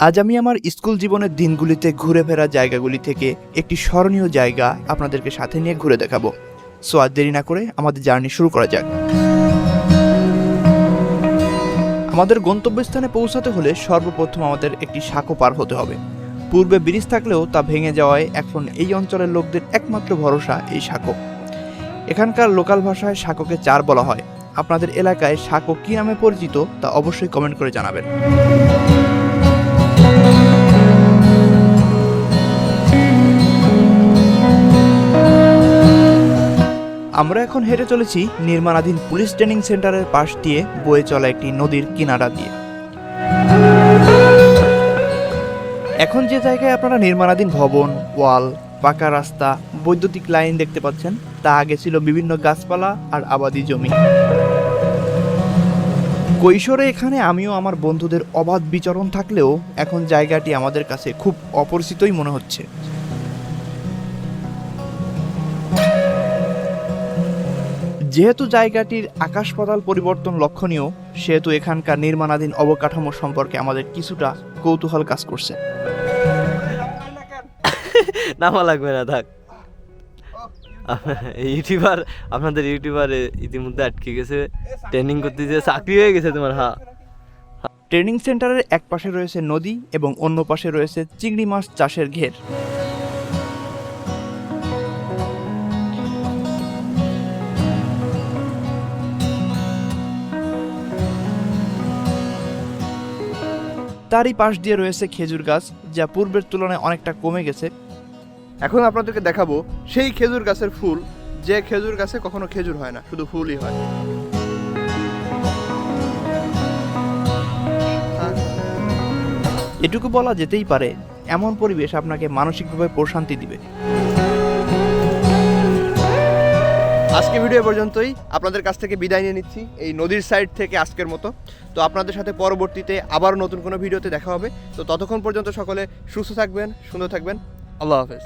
আজ আমি আমার স্কুল জীবনের দিনগুলিতে ঘুরে ফেরা জায়গাগুলি থেকে একটি স্মরণীয় জায়গা আপনাদেরকে সাথে নিয়ে ঘুরে দেখাবো। সো আর দেরি না করে আমাদের জার্নি শুরু করা যাক। আমাদের গন্তব্যস্থানে পৌঁছাতে হলে সর্বপ্রথম আমাদের একটি সাঁকো পার হতে হবে। পূর্বে ব্রিজ থাকলেও তা ভেঙে যাওয়ায় এখন এই অঞ্চলের লোকদের একমাত্র ভরসা এই সাঁকো। এখানকার লোকাল ভাষায় সাঁকোকে চার বলা হয়। আপনাদের এলাকায় সাঁকো কী নামে পরিচিত তা অবশ্যই কমেন্ট করে জানাবেন। আমরা এখন হেঁটে চলেছি নির্মাণাধীন পুলিশ ট্রেনিং সেন্টারের পাশ দিয়ে বয়ে চলা একটি নদীর কিনারা দিয়ে। এখন যে জায়গায় আপনারা নির্মাণাধীন ভবন, ওয়াল, পাকা রাস্তা, বৈদ্যুতিক লাইন দেখতে পাচ্ছেন তা আগে ছিল বিভিন্ন গাছপালা আর আবাদি জমি। কৈশোরে এখানে আমিও আমার বন্ধুদের অবাধ বিচরণ থাকলেও এখন জায়গাটি আমাদের কাছে খুব অপরিচিতই মনে হচ্ছে। যেহেতু জায়গাটির আকাশ পাতাল পরিবর্তন লক্ষণীয়, সেহেতু এখানকার নির্মাণাধীন অবকাঠামো সম্পর্কে আমাদের কিছুটা কৌতূহল কাজ করছে। নামা লাগবে না, থাক। ইউটিউবার, আপনাদের ইউটিউবার ইতিমধ্যে আটকে গেছে, ট্রেনিং করতে যে চাকরি হয়ে গেছে তোমার। হ্যাঁ, ট্রেনিং সেন্টারের এক পাশে রয়েছে নদী এবং অন্য পাশে রয়েছে চিংড়ি মাছ চাষের ঘের। তারই পাশ দিয়ে রয়েছে খেজুর গাছ, যা পূর্বের তুলনায় অনেকটা কমে গেছে। এখন আপনাদেরকে দেখাবো সেই খেজুর গাছের ফুল, যে খেজুর গাছে কখনো খেজুর হয় না, শুধু ফুলই হয়। এটুকু বলা যেতেই পারে, এমন পরিবেশ আপনাকে মানসিকভাবে প্রশান্তি দিবে। আজকে ভিডিও পর্যন্তই। আপনাদের কাছ থেকে বিদায় নিয়ে নিচ্ছি এই নদীর সাইড থেকে আজকের মতো। তো আপনাদের সাথে পরবর্তীতে আবারও নতুন কোনো ভিডিওতে দেখা হবে। তো ততক্ষণ পর্যন্ত সকলে সুস্থ থাকবেন, সুন্দর থাকবেন। আল্লাহ হাফেজ।